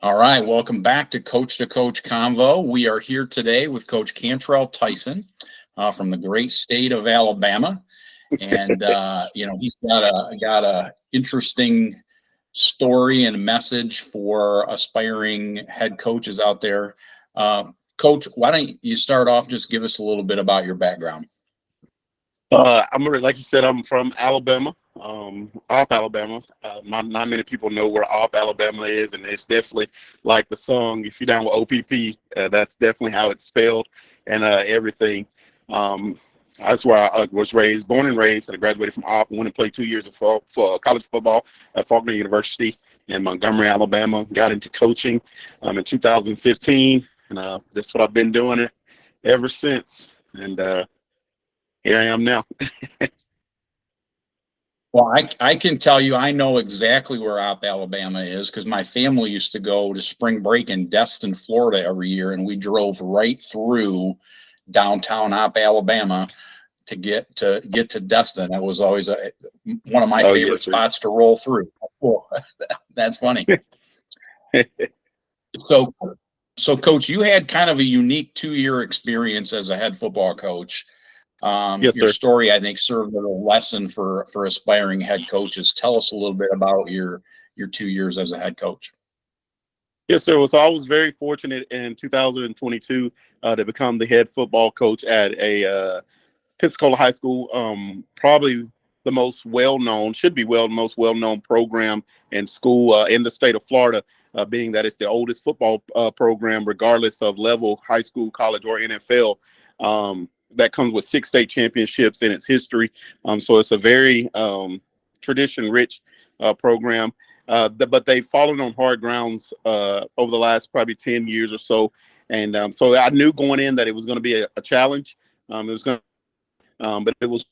All right, welcome back to Coach Convo. We are here today with Coach Cantrell Tyson from the great state of Alabama, and he's got a interesting story and message for aspiring head coaches out there. Coach, why don't you start off? Just give us a little bit about your background. Like you said, I'm from Alabama, Opp, Alabama. Not many people know where Opp, Alabama is, and it's definitely like the song. If you're down with OPP, that's definitely how it's spelled and everything. That's where I was raised, born and raised, and I graduated from Opp. Went and played 2 years for college football at Faulkner University in Montgomery, Alabama. Got into coaching in 2015, and that's what I've been doing ever since. And here I am now. Well, I can tell you, I know exactly where Opp, Alabama is because my family used to go to spring break in Destin, Florida every year, and we drove right through downtown Opp, Alabama to get to Destin. That was always one of my favorite Yes, spots to roll through. Cool. That's funny. So, Coach, you had kind of a unique 2-year experience as a head football coach. Yes, Your sir. story, I think, served as a lesson for aspiring head coaches. Tell us a little bit about your 2 years as a head coach. Yes, sir. So I was very fortunate in 2022 to become the head football coach at a Pensacola High School. Probably the most well-known, should be most well-known program in school in the state of Florida, being that it's the oldest football program, regardless of level, high school, college, or NFL. That comes with 6 state championships in its history. So it's a very tradition-rich program. But they've fallen on hard grounds over the last probably 10 years or so. And so I knew going in that it was going to be a challenge. It was going but it was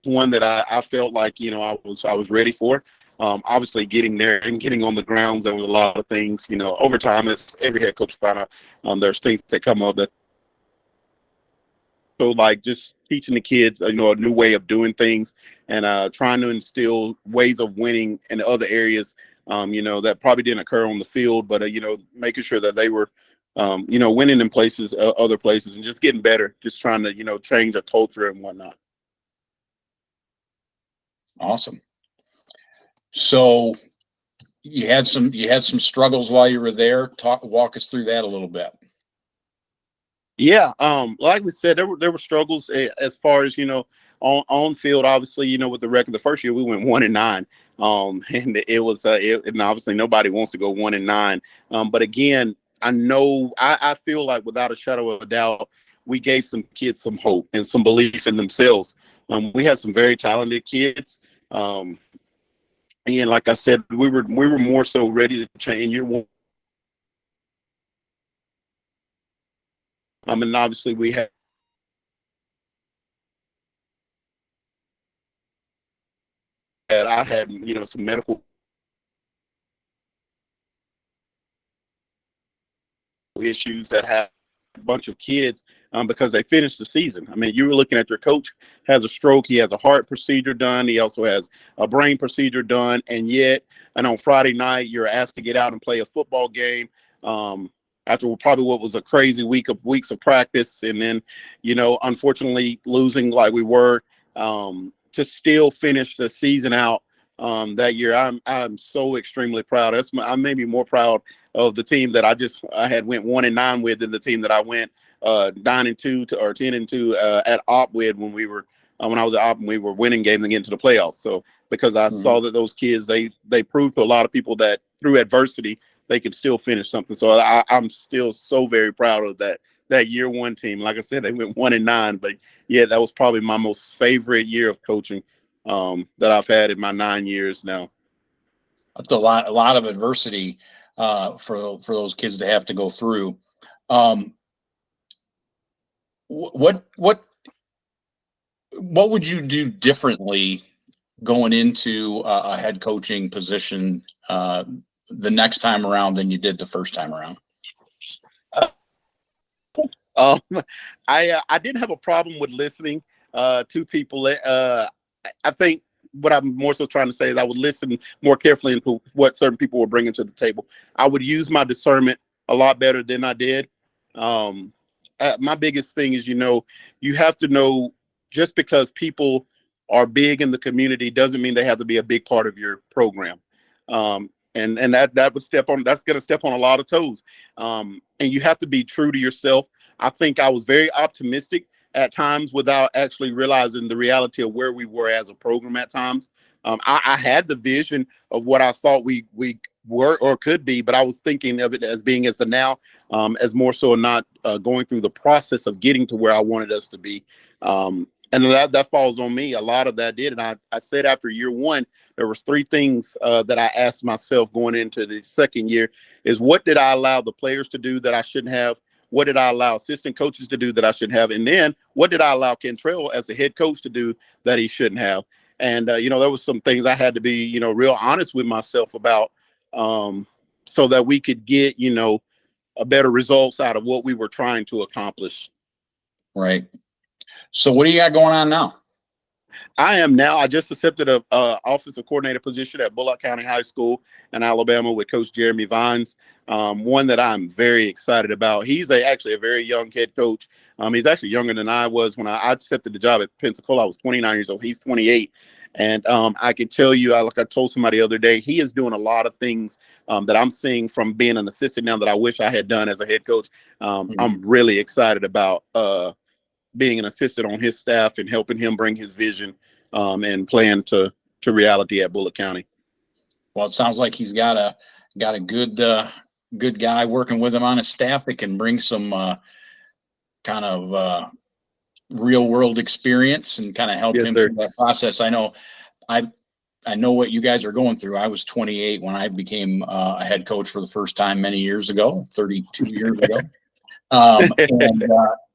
one that I felt like, I was ready for. Obviously getting there and getting on the grounds, there was a lot of things, over time, as every head coach found out, there's things that come up that, so like just teaching the kids, a new way of doing things and trying to instill ways of winning in other areas, that probably didn't occur on the field, but, making sure that they were, winning in places, other places, and just getting better, just trying to, change a culture and whatnot. Awesome. So you had some struggles while you were there. Walk us through that a little bit. Yeah, like we said, there were struggles as far as on field. Obviously, with the record, the first year we went 1-9, and it was and obviously nobody wants to go 1-9. But again, I feel like without a shadow of a doubt, we gave some kids some hope and some belief in themselves. We had some very talented kids. And like I said, we were more so ready to change. And obviously we had. I had, some medical issues that had a bunch of kids because they finished the season. I mean, you were looking at your coach has a stroke, he has a heart procedure done, he also has a brain procedure done, and on Friday night you're asked to get out and play a football game. After probably what was a crazy weeks of practice, and then, unfortunately losing like we were, to still finish the season out that year. I'm so extremely proud. I'm maybe more proud of the team that I had went 1-9 with than the team that I went 9-2 or 10-2 at Opp with when I was at Opp and we were winning games and getting to the playoffs. So because I saw that those kids, they proved to a lot of people that through adversity they could still finish something. So I'm still so very proud of that year one team. Like I said, they went 1-9, but yeah, that was probably my most favorite year of coaching that I've had in my 9 years now. That's a lot of adversity for those kids to have to go through. What would you do differently going into a head coaching position the next time around than you did the first time around? Um, I didn't have a problem with listening to people. I think what I'm more so trying to say is I would listen more carefully into what certain people were bringing to the table. I would use my discernment a lot better than I did. My biggest thing is, you have to know, just because people are big in the community doesn't mean they have to be a big part of your program. And that would that's going to step on a lot of toes. And you have to be true to yourself. I think I was very optimistic at times without actually realizing the reality of where we were as a program at times. I had the vision of what I thought we were or could be, but I was thinking of it as being as the now, as more so not going through the process of getting to where I wanted us to be. And that falls on me. A lot of that did. And I said after year one, there was three things that I asked myself going into the second year is, what did I allow the players to do that I shouldn't have? What did I allow assistant coaches to do that I shouldn't have? And then what did I allow Cantrell as the head coach to do that he shouldn't have? And, there was some things I had to be, real honest with myself about, so that we could get, a better results out of what we were trying to accomplish. Right. So what do you got going on now? I just accepted a offensive coordinator position at Bullock County High School in Alabama with Coach Jeremy Vines. One that I'm very excited about. He's actually a very young head coach. He's actually younger than I was when I accepted the job at Pensacola. I was 29 years old. He's 28. And I can tell you, like I told somebody the other day, he is doing a lot of things that I'm seeing from being an assistant now that I wish I had done as a head coach. I'm really excited about being an assistant on his staff and helping him bring his vision and plan to reality at Bullock County. Well, it sounds like he's got a good guy working with him on his staff that can bring some kind of real world experience and kind of help him through that process. I know what you guys are going through. I was 28 when I became a head coach for the first time many years ago, 32 years ago.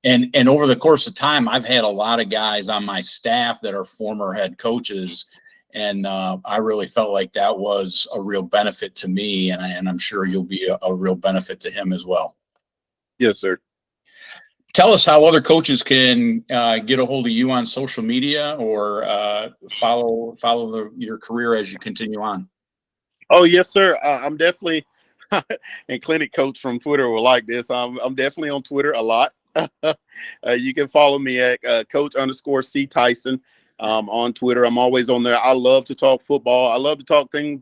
And over the course of time, I've had a lot of guys on my staff that are former head coaches. And I really felt like that was a real benefit to me. And I'm sure you'll be a real benefit to him as well. Yes, sir. Tell us how other coaches can get a hold of you on social media or follow your career as you continue on. Oh, yes, sir. I'm definitely, and clinic coach from Twitter will like this. I'm definitely on Twitter a lot. You can follow me at Coach_C Tyson on Twitter. I'm always on there. I love to talk football. I love to talk things.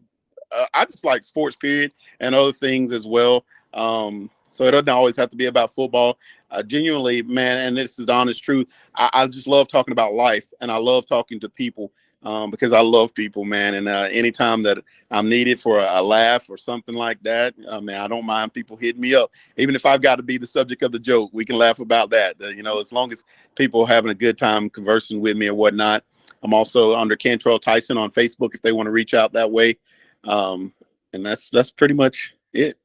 I just like sports, period, and other things as well. So it doesn't always have to be about football. Genuinely, man, and this is the honest truth, I just love talking about life, and I love talking to people because I love people, man. And anytime that I'm needed for a laugh or something like that, man, I don't mind people hitting me up. Even if I've got to be the subject of the joke, we can laugh about that. As long as people are having a good time conversing with me or whatnot. I'm also under Cantrell Tyson on Facebook if they want to reach out that way. And that's pretty much it.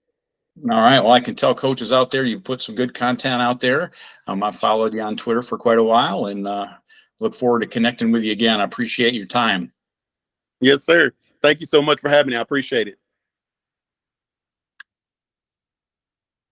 All right. Well, I can tell coaches out there, you put some good content out there. I followed you on Twitter for quite a while and look forward to connecting with you again. I appreciate your time. Yes, sir. Thank you so much for having me. I appreciate it.